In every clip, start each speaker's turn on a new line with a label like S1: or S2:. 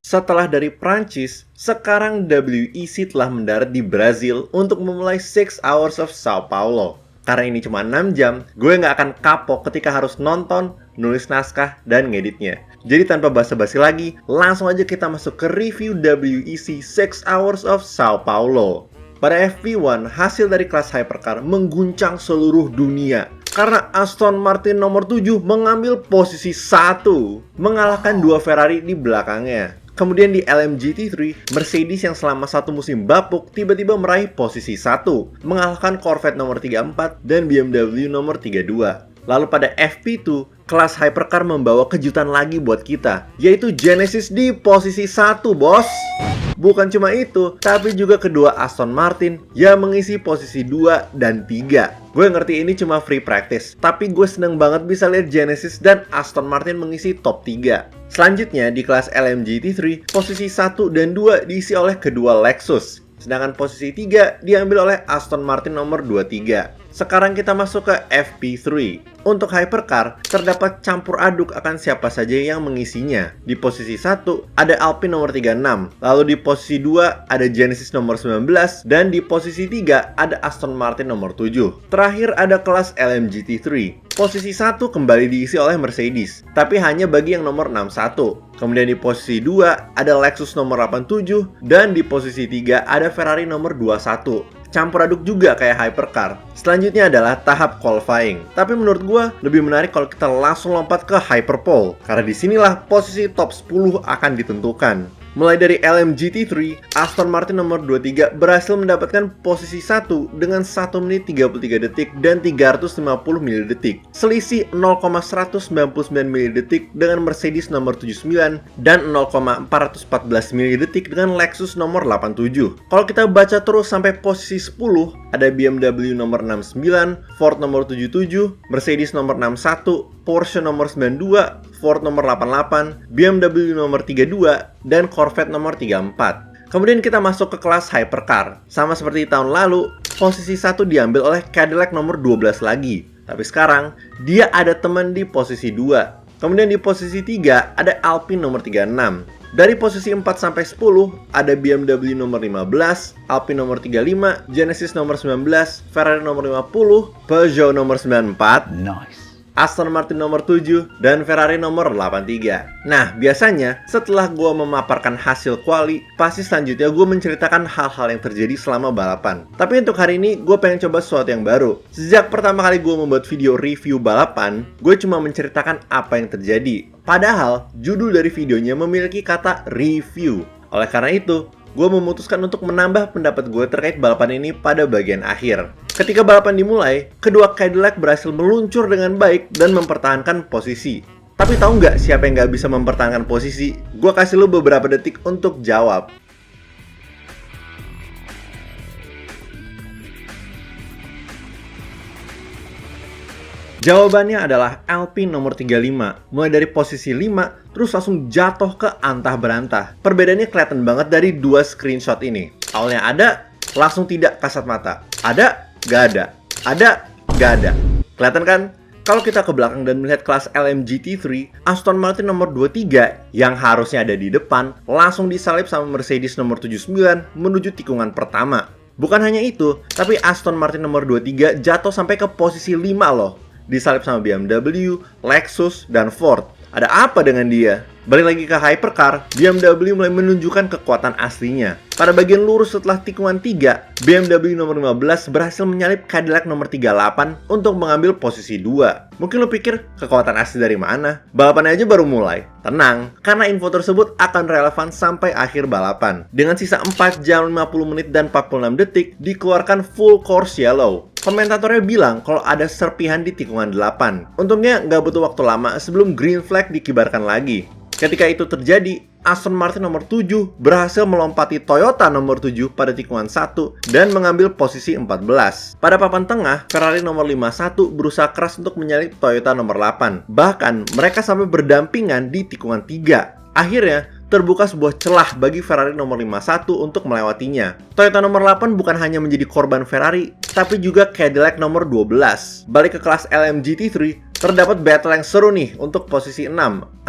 S1: Setelah dari Prancis, sekarang WEC telah mendarat di Brazil untuk memulai 6 Hours of Sao Paulo. Karena ini cuma 6 jam, gue nggak akan kapok ketika harus nonton, nulis naskah, dan ngeditnya. Jadi tanpa basa-basi lagi, langsung aja kita masuk ke review WEC 6 Hours of Sao Paulo. Pada FP1, hasil dari kelas hypercar mengguncang seluruh dunia. Karena Aston Martin nomor 7 mengambil posisi 1, mengalahkan dua Ferrari di belakangnya. Kemudian di LMGT3, Mercedes yang selama satu musim bapuk tiba-tiba meraih posisi 1, mengalahkan Corvette nomor 34 dan BMW nomor 32. Lalu pada FP2, kelas hypercar membawa kejutan lagi buat kita, yaitu Genesis di posisi 1, bos. Bukan cuma itu, tapi juga kedua Aston Martin yang mengisi posisi 2 dan 3. Gue ngerti ini cuma free practice, tapi gue seneng banget bisa lihat Genesis dan Aston Martin mengisi top 3. Selanjutnya di kelas LMGT3, posisi 1 dan 2 diisi oleh kedua Lexus. Sedangkan posisi 3 diambil oleh Aston Martin nomor 23. Sekarang kita masuk ke FP3. Untuk hypercar, terdapat campur aduk akan siapa saja yang mengisinya. Di posisi 1 ada Alpine nomor 36, lalu di posisi 2 ada Genesis nomor 19, dan di posisi 3 ada Aston Martin nomor 7. Terakhir ada kelas LMGT3. Posisi 1 kembali diisi oleh Mercedes, tapi hanya bagi yang nomor 61. Kemudian di posisi 2 ada Lexus nomor 87, dan di posisi 3 ada Ferrari nomor 21. Campur aduk juga kayak hypercar. Selanjutnya adalah tahap qualifying. Tapi menurut gue lebih menarik kalau kita langsung lompat ke hyperpole, karena disinilah posisi top 10 akan ditentukan. Mulai dari LMGT3, Aston Martin nomor 23 berhasil mendapatkan posisi 1 dengan 1 menit 33 detik dan 350 milidetik. Selisih 0,199 milidetik dengan Mercedes nomor 79 dan 0,414 milidetik dengan Lexus nomor 87. Kalau kita baca terus sampai posisi 10, ada BMW nomor 69, Ford nomor 77, Mercedes nomor 61, Porsche nomor 92, Ford nomor 88, BMW nomor 32, dan Corvette nomor 34. Kemudian kita masuk ke kelas hypercar. Sama seperti tahun lalu, posisi 1 diambil oleh Cadillac nomor 12 lagi. Tapi sekarang, dia ada teman di posisi 2. Kemudian di posisi 3 ada Alpine nomor 36. Dari posisi 4 sampai 10 ada BMW nomor 15, Alpine nomor 35, Genesis nomor 19, Ferrari nomor 50, Peugeot nomor 94, Aston Martin nomor 7, dan Ferrari nomor 83. Nah, biasanya setelah gue memaparkan hasil quali, pasti selanjutnya gue menceritakan hal-hal yang terjadi selama balapan. Tapi untuk hari ini, gue pengen coba sesuatu yang baru. Sejak pertama kali gue membuat video review balapan, gue cuma menceritakan apa yang terjadi. Padahal, judul dari videonya memiliki kata review. Oleh karena itu, gue memutuskan untuk menambah pendapat gue terkait balapan ini pada bagian akhir. Ketika balapan dimulai, kedua Cadillac berhasil meluncur dengan baik dan mempertahankan posisi. Tapi tahu nggak siapa yang nggak bisa mempertahankan posisi? Gue kasih lo beberapa detik untuk jawab. Jawabannya adalah Alpine nomor 35. Mulai dari posisi 5, terus langsung jatuh ke antah berantah. Perbedaannya kelihatan banget dari dua screenshot ini. Awalnya ada, langsung tidak kasat mata. Ada, gak ada. Ada, gak ada. Kelihatan kan? Kalau kita ke belakang dan melihat kelas LMGT3, Aston Martin nomor 23 yang harusnya ada di depan, langsung disalip sama Mercedes nomor 79 menuju tikungan pertama. Bukan hanya itu, tapi Aston Martin nomor 23 jatuh sampai ke posisi 5 loh. Disalip sama BMW, Lexus, dan Ford. Ada apa dengan dia? Balik lagi ke hypercar, BMW mulai menunjukkan kekuatan aslinya. Pada bagian lurus setelah tikungan 3, BMW nomor 15 berhasil menyalip Cadillac nomor 38 untuk mengambil posisi 2. Mungkin lo pikir kekuatan asli dari mana? Balapannya aja baru mulai. Tenang, karena info tersebut akan relevan sampai akhir balapan. Dengan sisa 4 jam 50 menit dan 46 detik, dikeluarkan full course yellow. Komentatornya bilang kalau ada serpihan di tikungan 8. Untungnya nggak butuh waktu lama sebelum green flag dikibarkan lagi. Ketika itu terjadi, Aston Martin nomor 7 berhasil melompati Toyota nomor 7 pada tikungan 1 dan mengambil posisi 14. Pada papan tengah, Ferrari nomor 51 berusaha keras untuk menyalip Toyota nomor 8. Bahkan, mereka sampai berdampingan di tikungan 3. Akhirnya, terbuka sebuah celah bagi Ferrari nomor 51 untuk melewatinya. Toyota nomor 8 bukan hanya menjadi korban Ferrari, tapi juga Cadillac nomor 12. Balik ke kelas LMGT3, Terdapat battle yang seru nih untuk posisi 6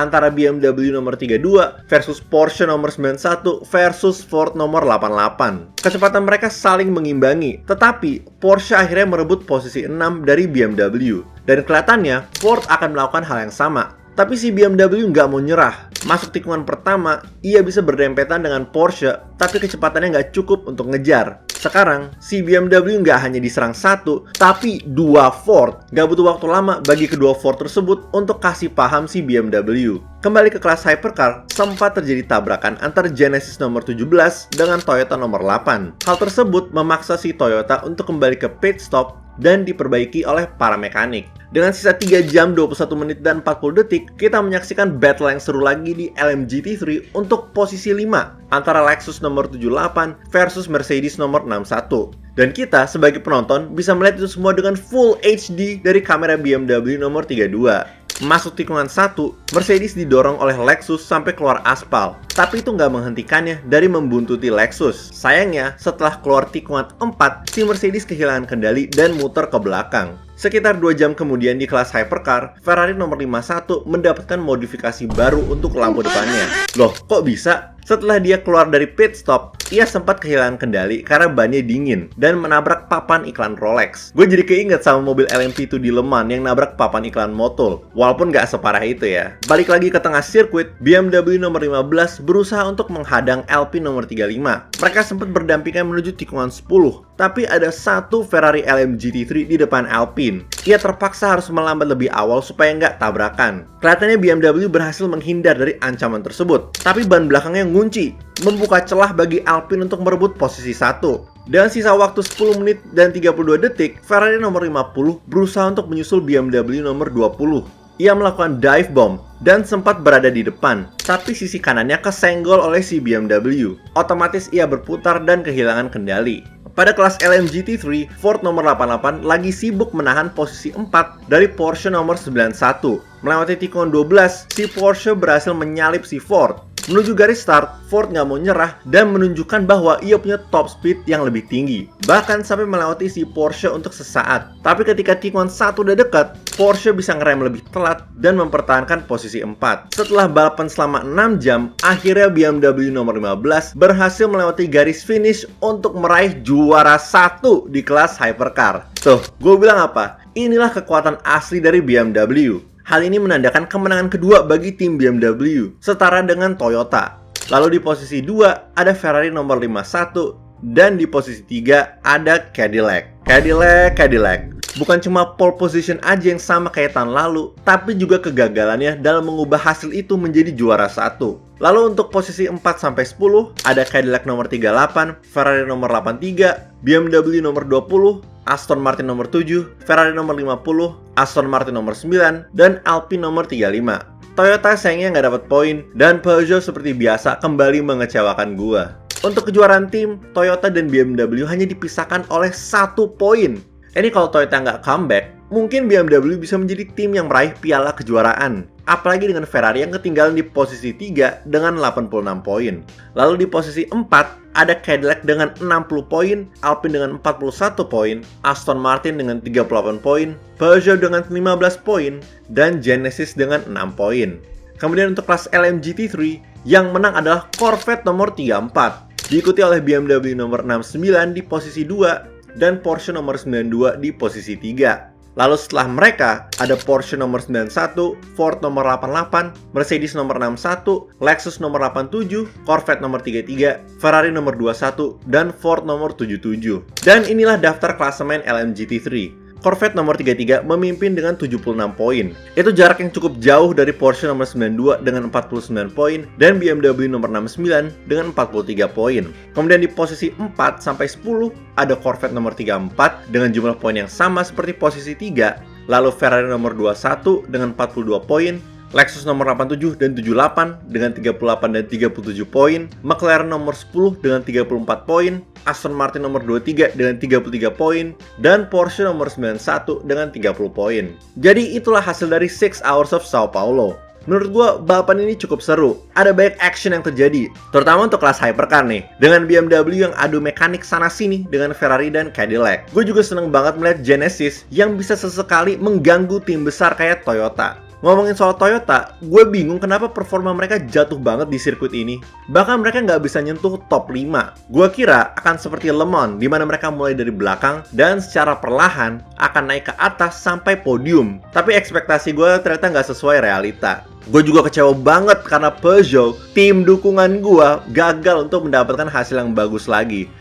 S1: antara BMW nomor 32 versus Porsche nomor 91 versus Ford nomor 88. Kecepatan mereka saling mengimbangi, tetapi Porsche akhirnya merebut posisi 6 dari BMW. Dan kelihatannya Ford akan melakukan hal yang sama. Tapi si BMW nggak mau nyerah. Masuk tikungan pertama, ia bisa berdempetan dengan Porsche, tapi kecepatannya nggak cukup untuk ngejar. Sekarang, si BMW nggak hanya diserang satu, tapi dua Ford. Nggak butuh waktu lama bagi kedua Ford tersebut untuk kasih paham si BMW. Kembali ke kelas hypercar, sempat terjadi tabrakan antara Genesis nomor 17 dengan Toyota nomor 8. Hal tersebut memaksa si Toyota untuk kembali ke pit stop dan diperbaiki oleh para mekanik. Dengan sisa 3 jam 21 menit dan 40 detik, kita menyaksikan battle yang seru lagi di LMGT3 untuk posisi 5 antara Lexus nomor 78 versus Mercedes nomor 61. Dan kita sebagai penonton bisa melihat itu semua dengan full HD dari kamera BMW nomor 32. Masuk tikungan 1, Mercedes didorong oleh Lexus sampai keluar aspal. Tapi itu nggak menghentikannya dari membuntuti Lexus. Sayangnya, setelah keluar tikungan 4, si Mercedes kehilangan kendali dan muter ke belakang. Sekitar 2 jam kemudian di kelas hypercar, Ferrari nomor 51 mendapatkan modifikasi baru untuk lampu depannya. Loh, kok bisa? Setelah dia keluar dari pit stop, ia sempat kehilangan kendali karena bannya dingin dan menabrak papan iklan Rolex. Gue jadi keinget sama mobil LMP2 di Le Mans yang nabrak papan iklan Motul. Walaupun nggak separah itu ya. Balik lagi ke tengah sirkuit, BMW nomor 15 berusaha untuk menghadang Alpine nomor 35. Mereka sempat berdampingan menuju tikungan 10. Tapi ada satu Ferrari LMGT3 di depan Alpine. Ia terpaksa harus melambat lebih awal supaya nggak tabrakan. Kelihatannya BMW berhasil menghindar dari ancaman tersebut. Tapi ban belakangnya ngunci, membuka celah bagi Alpine untuk merebut posisi 1. Dengan sisa waktu 10 menit dan 32 detik, Ferrari nomor 50 berusaha untuk menyusul BMW nomor 20. Ia melakukan dive bomb dan sempat berada di depan, tapi sisi kanannya kesenggol oleh si BMW. Otomatis ia berputar dan kehilangan kendali. Pada kelas LMGT3, Ford nomor 88 lagi sibuk menahan posisi 4 dari Porsche nomor 91. Melewati tikungan 12, si Porsche berhasil menyalip si Ford. Menuju garis start, Ford nggak mau nyerah dan menunjukkan bahwa ia punya top speed yang lebih tinggi. Bahkan sampai melewati si Porsche untuk sesaat. Tapi ketika tikungan 1 udah dekat, Porsche bisa ngerem lebih telat dan mempertahankan posisi 4. Setelah balapan selama 6 jam, akhirnya BMW nomor 15 berhasil melewati garis finish untuk meraih juara 1 di kelas hypercar. Tuh, gue bilang apa? Inilah kekuatan asli dari BMW. Hal ini menandakan kemenangan kedua bagi tim BMW, setara dengan Toyota. Lalu di posisi 2 ada Ferrari nomor 51, dan di posisi 3 ada Cadillac. Cadillac. Bukan cuma pole position aja yang sama kayak tahun lalu, tapi juga kegagalannya dalam mengubah hasil itu menjadi juara 1. Lalu untuk posisi 4-10 ada Cadillac nomor 38, Ferrari nomor 83, BMW nomor 20, Aston Martin nomor 7, Ferrari nomor 50, Aston Martin nomor 9, dan Alpine nomor 35. Toyota sayangnya nggak dapat poin, dan Peugeot seperti biasa kembali mengecewakan gua. Untuk kejuaraan tim, Toyota dan BMW hanya dipisahkan oleh 1 poin. Ini kalau Toyota nggak comeback, mungkin BMW bisa menjadi tim yang meraih piala kejuaraan. Apalagi dengan Ferrari yang ketinggalan di posisi 3 dengan 86 poin. Lalu di posisi 4 ada Cadillac dengan 60 poin, Alpine dengan 41 poin, Aston Martin dengan 38 poin, Peugeot dengan 15 poin, dan Genesis dengan 6 poin. Kemudian untuk kelas LMGT3, yang menang adalah Corvette nomor 34. Diikuti oleh BMW nomor 69 di posisi 2 dan Porsche nomor 92 di posisi 3. Lalu setelah mereka, ada Porsche nomor 91, Ford nomor 88, Mercedes nomor 61, Lexus nomor 87, Corvette nomor 33, Ferrari nomor 21, dan Ford nomor 77. Dan inilah daftar klasemen LMGT3. Corvette nomor 33 memimpin dengan 76 poin. Itu jarak yang cukup jauh dari Porsche nomor 92 dengan 49 poin dan BMW nomor 69 dengan 43 poin. Kemudian di posisi 4-10 ada Corvette nomor 34 dengan jumlah poin yang sama seperti posisi 3. Lalu Ferrari nomor 21 dengan 42 poin, Lexus nomor 87 dan 78 dengan 38 dan 37 poin, McLaren nomor 10 dengan 34 poin, Aston Martin nomor 23 dengan 33 poin, dan Porsche nomor 91 dengan 30 poin. Jadi itulah hasil dari 6 Hours of Sao Paulo. Menurut gue, balapan ini cukup seru. Ada banyak action yang terjadi, terutama untuk kelas hypercar nih, dengan BMW yang adu mekanik sana-sini dengan Ferrari dan Cadillac. Gue juga seneng banget melihat Genesis yang bisa sesekali mengganggu tim besar kayak Toyota. Ngomongin soal Toyota, gue bingung kenapa performa mereka jatuh banget di sirkuit ini. Bahkan mereka nggak bisa nyentuh top 5. Gue kira akan seperti Le Mans, di mana mereka mulai dari belakang dan secara perlahan akan naik ke atas sampai podium. Tapi ekspektasi gue ternyata nggak sesuai realita. Gue juga kecewa banget karena Peugeot, tim dukungan gue, gagal untuk mendapatkan hasil yang bagus lagi.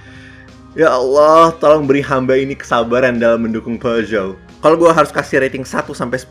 S1: Ya Allah, tolong beri hamba ini kesabaran dalam mendukung Peugeot. Kalau gue harus kasih rating 1-10,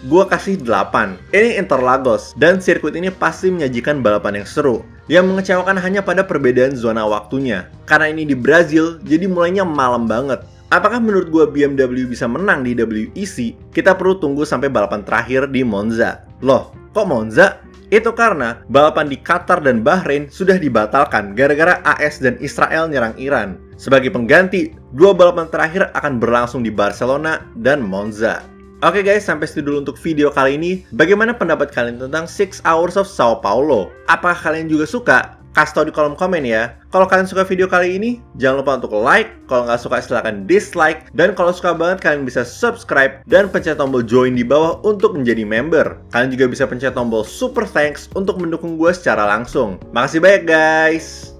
S1: gue kasih 8. Ini Interlagos, dan sirkuit ini pasti menyajikan balapan yang seru. Yang mengecewakan hanya pada perbedaan zona waktunya. Karena ini di Brazil, jadi mulainya malam banget. Apakah menurut gue BMW bisa menang di WEC? Kita perlu tunggu sampai balapan terakhir di Monza. Loh, kok Monza? Itu karena balapan di Qatar dan Bahrain sudah dibatalkan gara-gara AS dan Israel nyerang Iran. Sebagai pengganti, 2 balapan terakhir akan berlangsung di Barcelona dan Monza. Oke guys, sampai situ dulu untuk video kali ini. Bagaimana pendapat kalian tentang 6 Hours of Sao Paulo? Apakah kalian juga suka? Kasih tau di kolom komen ya. Kalau kalian suka video kali ini, jangan lupa untuk like. Kalau nggak suka silahkan dislike. Dan kalau suka banget, kalian bisa subscribe dan pencet tombol join di bawah untuk menjadi member. Kalian juga bisa pencet tombol super thanks untuk mendukung gue secara langsung. Makasih banyak guys.